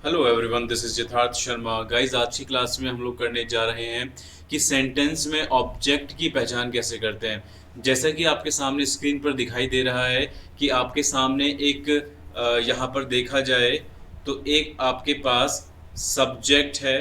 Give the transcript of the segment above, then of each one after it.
Hello everyone, this is यथार्थ Sharma. Guys, आज की क्लास में हम लोग करने जा रहे हैं कि सेंटेंस में ऑब्जेक्ट की पहचान कैसे करते हैं। जैसा कि आपके सामने स्क्रीन पर दिखाई दे रहा है कि आपके सामने एक यहाँ पर देखा जाए तो एक आपके पास सब्जेक्ट है,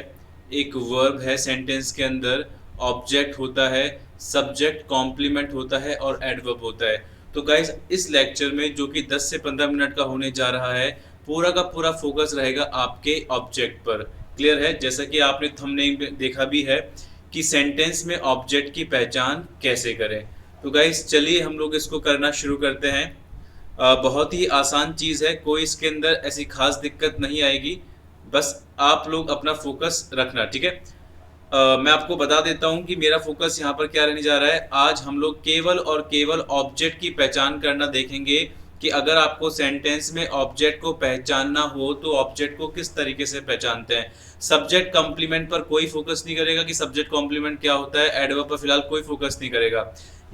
एक वर्ब है सेंटेंस के अंदर, ऑब्जेक्ट होता है, सब्जेक्ट कॉम्प्लीमेंट होता है और एडवर्ब होता है। तो गाइस, इस लेक्चर में जो कि 10 से 15 मिनट का होने जा रहा है, पूरा का पूरा फोकस रहेगा आपके ऑब्जेक्ट पर। क्लियर है? जैसा कि आपने थंबनेल में देखा भी है कि सेंटेंस में ऑब्जेक्ट की पहचान कैसे करें। तो गाइस, चलिए हम लोग इसको करना शुरू करते हैं। बहुत ही आसान चीज़ है, कोई इसके अंदर ऐसी खास दिक्कत नहीं आएगी। बस आप लोग अपना फोकस रखना, ठीक है? मैं आपको बता देता हूं कि मेरा फोकस यहाँ पर क्या रहने जा रहा है। आज हम लोग केवल और केवल ऑब्जेक्ट की पहचान करना देखेंगे कि अगर आपको सेंटेंस में ऑब्जेक्ट को पहचानना हो तो ऑब्जेक्ट को किस तरीके से पहचानते हैं। सब्जेक्ट कॉम्प्लीमेंट पर कोई फोकस नहीं करेगा कि सब्जेक्ट कॉम्प्लीमेंट क्या होता है, एडवर्ब पर फिलहाल कोई फोकस नहीं करेगा।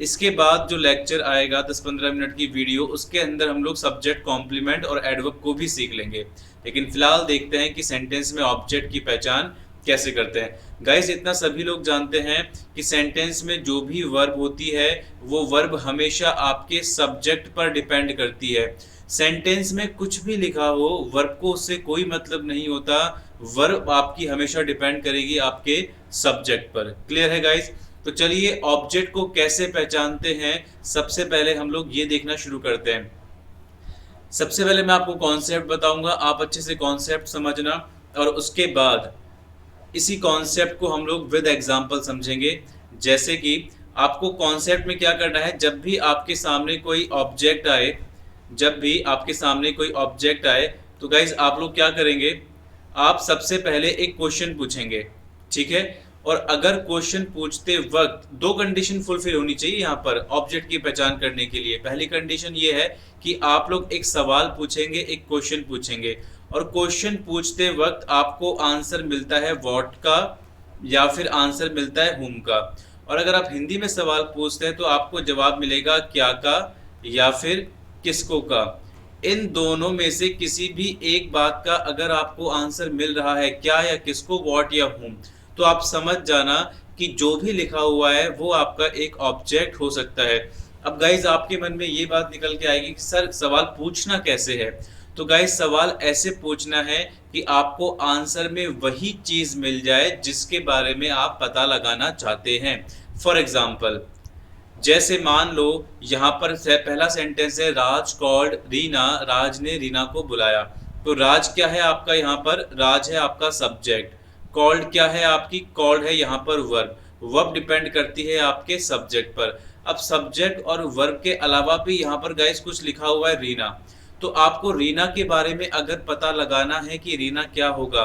इसके बाद जो लेक्चर आएगा 10-15 मिनट की वीडियो, उसके अंदर हम लोग सब्जेक्ट कॉम्प्लीमेंट और एडवर्ब को भी सीख लेंगे। लेकिन फिलहाल देखते हैं कि सेंटेंस में ऑब्जेक्ट की पहचान कैसे करते हैं। गाइस, इतना सभी लोग जानते हैं कि सेंटेंस में जो भी वर्ब होती है वो वर्ब हमेशा आपके सब्जेक्ट पर डिपेंड करती है। सेंटेंस में कुछ भी लिखा हो, वर्ब को उससे कोई मतलब नहीं होता। वर्ब आपकी हमेशा डिपेंड करेगी आपके सब्जेक्ट पर। क्लियर है गाइस? तो चलिए ऑब्जेक्ट को कैसे पहचानते हैं, सबसे पहले हम लोग ये देखना शुरू करते हैं। सबसे पहले मैं आपको कॉन्सेप्ट बताऊंगा, आप अच्छे से कॉन्सेप्ट समझना, और उसके बाद इसी कॉन्सेप्ट को हम लोग विद एग्जाम्पल समझेंगे। जैसे कि आपको कॉन्सेप्ट में क्या करना है, जब भी आपके सामने कोई ऑब्जेक्ट आए, जब भी आपके सामने कोई ऑब्जेक्ट आए तो गाइज आप लोग क्या करेंगे, आप सबसे पहले एक क्वेश्चन पूछेंगे। ठीक है? और अगर क्वेश्चन पूछते वक्त दो कंडीशन फुलफिल होनी चाहिए यहाँ पर ऑब्जेक्ट की पहचान करने के लिए। पहली कंडीशन ये है कि आप लोग एक सवाल पूछेंगे, एक क्वेश्चन पूछेंगे, और क्वेश्चन पूछते वक्त आपको आंसर मिलता है व्हाट का या फिर आंसर मिलता है हुम का। और अगर आप हिंदी में सवाल पूछते हैं तो आपको जवाब मिलेगा क्या का या फिर किसको का। इन दोनों में से किसी भी एक बात का अगर आपको आंसर मिल रहा है, क्या या किसको, व्हाट या हुम, तो आप समझ जाना कि जो भी लिखा हुआ है वो आपका एक ऑब्जेक्ट हो सकता है। अब गाइज आपके मन में ये बात निकल के आएगी कि सर सवाल पूछना कैसे है। तो गाइज सवाल ऐसे पूछना है कि आपको आंसर में वही चीज मिल जाए जिसके बारे में आप पता लगाना चाहते हैं। फॉर एग्जाम्पल, जैसे मान लो यहाँ पर पहला सेंटेंस है राज कॉल्ड रीना, राज ने रीना को बुलाया। तो राज क्या है आपका, यहाँ पर राज है आपका सब्जेक्ट। कॉल्ड क्या है आपकी, कॉल्ड है यहाँ पर वर्ब। वर्ब डिपेंड करती है आपके सब्जेक्ट पर। अब सब्जेक्ट और वर्ब के अलावा भी यहाँ पर गाइस कुछ लिखा हुआ है रीना। तो आपको रीना के बारे में अगर पता लगाना है कि रीना क्या होगा,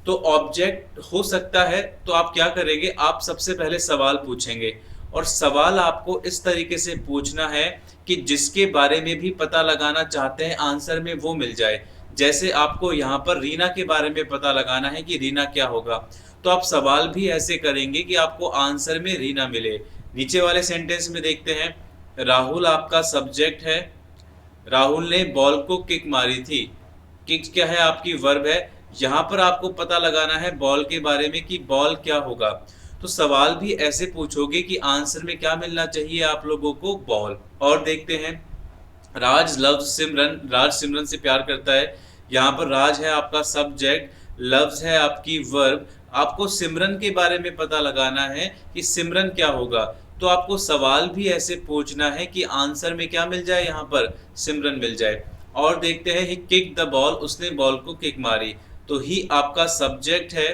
तो ऑब्जेक्ट हो सकता है, तो आप क्या करेंगे, आप सबसे पहले सवाल पूछेंगे। और सवाल आपको इस तरीके से पूछना है कि जिसके बारे में भी पता लगाना चाहते हैं आंसर में वो मिल जाए। जैसे आपको यहाँ पर रीना के बारे में पता लगाना है कि रीना क्या होगा, तो आप सवाल भी ऐसे करेंगे कि आपको आंसर में रीना मिले। नीचे वाले सेंटेंस में देखते हैं, राहुल आपका सब्जेक्ट है, राहुल ने बॉल को किक मारी थी। किक क्या है आपकी, वर्ब है। यहाँ पर आपको पता लगाना है बॉल के बारे में कि बॉल क्या होगा। तो सवाल भी ऐसे पूछोगे कि आंसर में क्या मिलना चाहिए आप लोगों को, बॉल। और देखते हैं, राज लव्स सिमरन, राज सिमरन से प्यार करता है। यहाँ पर राज है आपका सब्जेक्ट, लव्स है आपकी वर्ब। आपको सिमरन के बारे में पता लगाना है कि सिमरन क्या होगा। तो आपको सवाल भी ऐसे पूछना है कि आंसर में क्या मिल जाए, यहाँ पर सिमरन मिल जाए। और देखते हैं, ही किक द बॉल, उसने बॉल को किक मारी। तो ही आपका सब्जेक्ट है,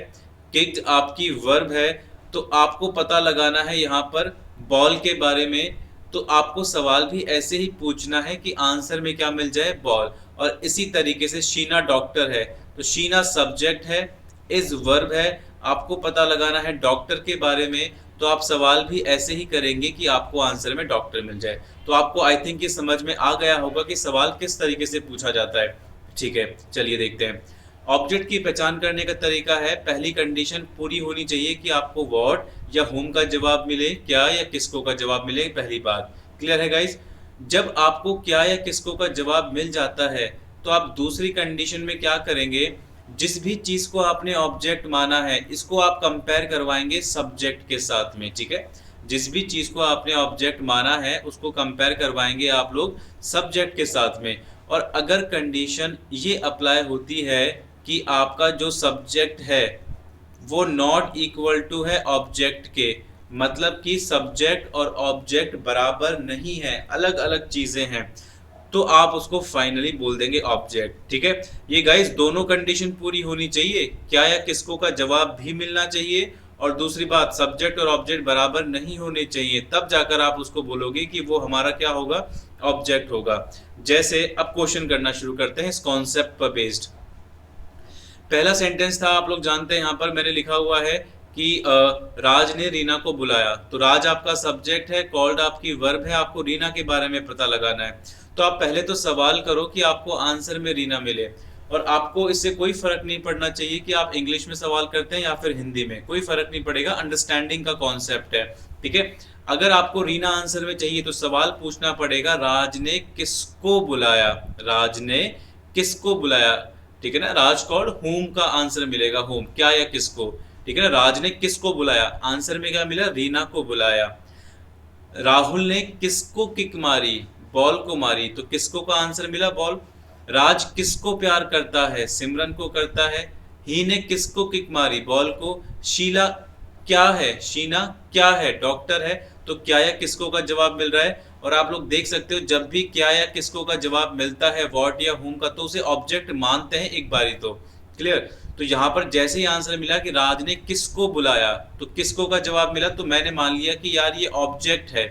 किक आपकी वर्ब है। तो आपको पता लगाना है यहाँ पर बॉल के बारे में। तो आपको सवाल भी ऐसे ही पूछना है कि आंसर में क्या मिल जाए, बॉल। और इसी तरीके से शीना डॉक्टर है, तो शीना सब्जेक्ट है, इज वर्ब है। आपको पता लगाना है डॉक्टर के बारे में, तो आप सवाल भी ऐसे ही करेंगे कि आपको आंसर में डॉक्टर मिल जाए। तो आपको आई थिंक ये समझ में आ गया होगा कि सवाल किस तरीके से पूछा जाता है। ठीक है, चलिए देखते हैं। ऑब्जेक्ट की पहचान करने का तरीका है, पहली कंडीशन पूरी होनी चाहिए कि आपको व्हाट या होम का जवाब मिले, क्या या किसको का जवाब मिले। पहली बात क्लियर है गाइस? जब आपको क्या या किसको का जवाब मिल जाता है तो आप दूसरी कंडीशन में क्या करेंगे, जिस भी चीज को आपने ऑब्जेक्ट माना है इसको आप कंपेयर करवाएंगे सब्जेक्ट के साथ में, ठीक है। जिस भी चीज को आपने ऑब्जेक्ट माना है उसको कंपेयर करवाएंगे आप लोग सब्जेक्ट के साथ में। और अगर कंडीशन ये अप्लाई होती है कि आपका जो सब्जेक्ट है वो नॉट इक्वल टू है ऑब्जेक्ट के, मतलब कि सब्जेक्ट और ऑब्जेक्ट बराबर नहीं है, अलग अलग चीजें हैं, तो आप उसको फाइनली बोल देंगे ऑब्जेक्ट, ठीक है। ये गाइस दोनों कंडीशन पूरी होनी चाहिए, क्या या किसको का जवाब भी मिलना चाहिए, और दूसरी बात सब्जेक्ट और ऑब्जेक्ट बराबर नहीं होने चाहिए, तब जाकर आप उसको बोलोगे कि वो हमारा क्या होगा, ऑब्जेक्ट होगा। जैसे अब क्वेश्चन करना शुरू करते हैं इस कॉन्सेप्ट पर बेस्ड। पहला सेंटेंस था, आप लोग जानते हैं, यहाँ पर मैंने लिखा हुआ है कि राज ने रीना को बुलाया। तो राज आपका सब्जेक्ट है, कॉल्ड आपकी वर्ब है, आपको रीना के बारे में पता लगाना है। तो आप पहले तो सवाल करो कि आपको आंसर में रीना मिले, और आपको इससे कोई फर्क नहीं पड़ना चाहिए कि आप इंग्लिश में सवाल करते हैं या फिर हिंदी में, कोई फर्क नहीं पड़ेगा, अंडरस्टैंडिंग का कॉन्सेप्ट है, ठीक है। अगर आपको रीना आंसर में चाहिए तो सवाल पूछना पड़ेगा राज ने किसको बुलाया, राज ने किसको बुलाया, ठीक है ना। राज कॉल्ड होम का आंसर मिलेगा, होम क्या या किसको, ठीक है ना। राज ने किसको बुलाया, आंसर में क्या मिला, रीना को बुलाया। राहुल ने किसको किक मारी, बॉल को मारी, तो किसको का आंसर मिला, बॉल। राज किसको प्यार करता है, सिमरन को करता है। ही ने किसको किक मारी, बॉल को। शीला क्या है, शीना क्या है, डॉक्टर है। तो क्या या किसको का जवाब मिल रहा है। और आप लोग देख सकते हो जब भी क्या या किसको का जवाब मिलता है व्हाट या हुम का, तो उसे ऑब्जेक्ट मानते हैं एक बारी तो, क्लियर। तो यहाँ पर जैसे ही आंसर मिला कि राज ने किसको बुलाया, तो किसको का जवाब मिला, तो मैंने मान लिया कि यार ये ऑब्जेक्ट है।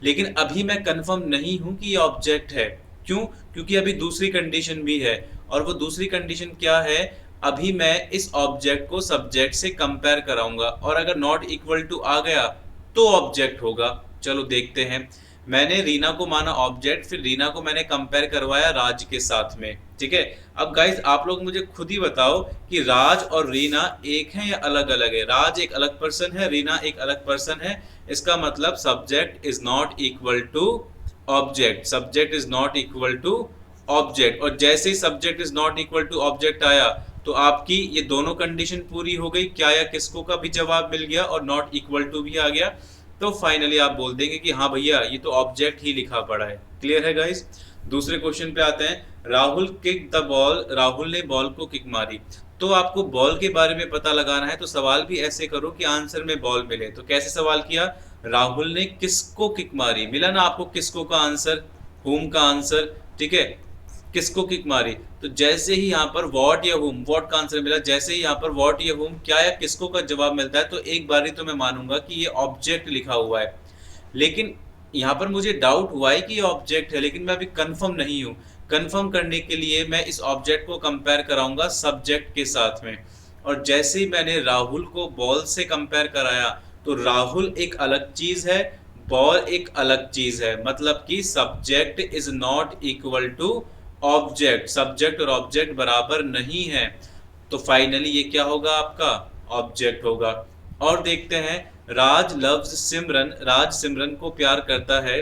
लेकिन अभी मैं कंफर्म नहीं हूं कि ये ऑब्जेक्ट है, क्यों, क्योंकि अभी दूसरी कंडीशन भी है। और वो दूसरी कंडीशन क्या है, अभी मैं इस ऑब्जेक्ट को सब्जेक्ट से कंपेयर कराऊंगा, और अगर नॉट इक्वल टू आ गया तो ऑब्जेक्ट होगा। चलो देखते हैं। मैंने रीना को माना ऑब्जेक्ट, फिर रीना को मैंने कंपेयर करवाया राज के साथ में, ठीक है। अब गाइज आप लोग मुझे खुद ही बताओ कि राज और रीना एक है या अलग अलग है। राज एक अलग पर्सन है, रीना एक अलग पर्सन है, इसका मतलब subject is not equal to object, subject is not equal to object. और जैसे ही subject is not equal to object आया तो आपकी ये दोनों कंडीशन पूरी हो गई, क्या या किसको का भी जवाब मिल गया और नॉट इक्वल टू भी आ गया। तो फाइनली आप बोल देंगे कि हाँ भैया ये तो ऑब्जेक्ट ही लिखा पड़ा है। क्लियर है गाइस। दूसरे क्वेश्चन पे आते हैं। Rahul kick the ball, Rahul ने बॉल को किक मारी। तो आपको बॉल के बारे में पता लगाना है, तो सवाल भी ऐसे करो कि आंसर में बॉल मिले। तो कैसे सवाल किया, राहुल ने किसको किक मारी, मिला ना आपको किसको का आंसर, होम का आंसर, ठीक है। किसको किक मारी, तो जैसे ही यहाँ पर वॉट या होम, वॉट का आंसर मिला, जैसे ही यहाँ पर वॉट या होम क्या या किसको का जवाब मिलता है, तो एक बारी तो मैं मानूंगा कि ये ऑब्जेक्ट लिखा हुआ है। लेकिन यहाँ पर मुझे डाउट हुआ है कि ये ऑब्जेक्ट है, लेकिन मैं अभी कंफर्म नहीं हूँ। कंफर्म करने के लिए मैं इस ऑब्जेक्ट को कंपेयर कराऊंगा सब्जेक्ट के साथ में। और जैसे ही मैंने राहुल को बॉल से कंपेयर कराया, तो राहुल एक अलग चीज है, बॉल एक अलग चीज है, मतलब कि subject is not equal to object, subject और ऑब्जेक्ट बराबर नहीं है। तो फाइनली ये क्या होगा, आपका ऑब्जेक्ट होगा। और देखते हैं, राज लव्स सिमरन, राज सिमरन को प्यार करता है।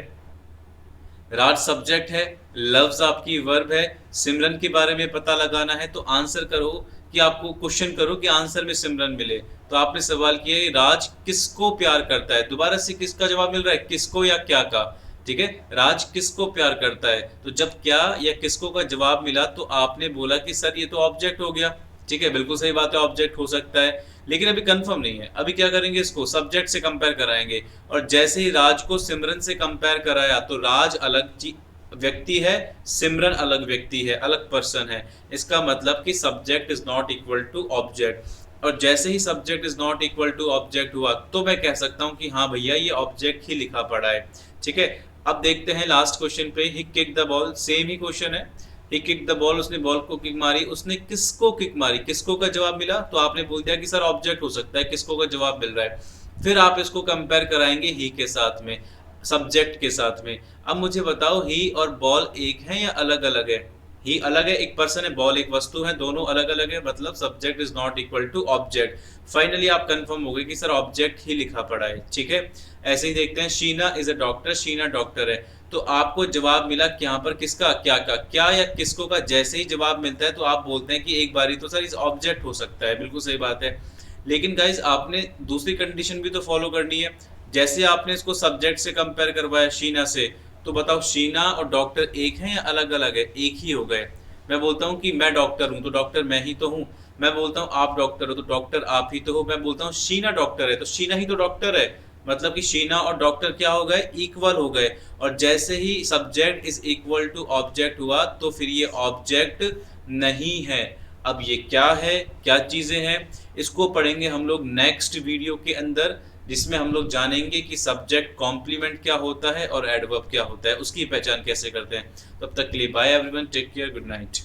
राज सब्जेक्ट है, लव्स आपकी वर्ब है, सिमरन के बारे में पता लगाना है। तो आंसर करो कि आपको क्वेश्चन करो कि आंसर में सिमरन मिले। तो आपने सवाल किया राज किसको प्यार करता है, दोबारा से किसका जवाब मिल रहा है, किसको या क्या का, ठीक है। राज किसको प्यार करता है, तो जब क्या या किसको का जवाब मिला तो आपने बोला कि सर ये तो ऑब्जेक्ट हो गया, ठीक है। बिल्कुल सही बात है, ऑब्जेक्ट हो सकता है, लेकिन अभी कंफर्म नहीं है। अभी क्या करेंगे, इसको सब्जेक्ट से कंपेयर कराएंगे। और जैसे ही राज को सिमरन से कंपेयर कराया, तो राज अलग व्यक्ति है, सिमरन अलग व्यक्ति है, अलग पर्सन है। इसका मतलब कि subject is not equal to object. और जैसे ही subject is not equal to object हुआ, तो मैं कह सकता हूं कि हाँ भैया ये ऑब्जेक्ट ही लिखा पड़ा है, ठीक है। अब देखते हैं लास्ट क्वेश्चन पे। He kick the ball, same ही क्वेश्चन है। ही किक द बॉल, उसने बॉल को किक मारी। उसने किसको किक मारी, किसको का जवाब मिला, तो आपने बोल दिया कि सर ऑब्जेक्ट हो सकता है, किसको का जवाब मिल रहा है। फिर आप इसको कंपेयर कराएंगे ही के साथ में, सब्जेक्ट के साथ में। अब मुझे बताओ ही और बॉल एक है या अलग अलग है। ही अलग है, एक पर्सन है, बॉल एक वस्तु है, दोनों अलग अलग है, मतलब subject is not equal to object. Finally आप कंफर्म हो गए कि सर ऑब्जेक्ट ही लिखा पड़ा है, ठीक है। ऐसे ही देखते हैं, Sheena is a doctor, Sheena doctor है। तो आपको जवाब मिला कि यहाँ पर किसका क्या का क्या या किसको का जैसे ही जवाब मिलता है तो आप बोलते हैं कि एक बारी तो सर इस ऑब्जेक्ट हो सकता है, बिल्कुल सही बात है। लेकिन गाइज आपने दूसरी कंडीशन भी तो फॉलो करनी है। जैसे आपने इसको सब्जेक्ट से कंपेयर करवाया शीना से, तो बताओ शीना और डॉक्टर एक हैं या अलग अलग है? एक ही हो गए। मैं बोलता हूँ कि मैं डॉक्टर हूँ तो डॉक्टर मैं ही तो हूँ। मैं बोलता हूँ आप डॉक्टर हो तो डॉक्टर आप ही तो हो। मैं बोलता हूँ शीना डॉक्टर है तो शीना ही तो डॉक्टर है। मतलब कि शीना और डॉक्टर क्या हो गए? इक्वल हो गए। और जैसे ही subject is equal to object हुआ तो फिर ये ऑब्जेक्ट नहीं है। अब ये क्या है, क्या चीज़ें हैं, इसको पढ़ेंगे हम लोग नेक्स्ट वीडियो के अंदर, जिसमें हम लोग जानेंगे कि सब्जेक्ट कॉम्प्लीमेंट क्या होता है और एडवर्ब क्या होता है, उसकी पहचान कैसे करते हैं। तब तक के लिए bye everyone, take care, good night.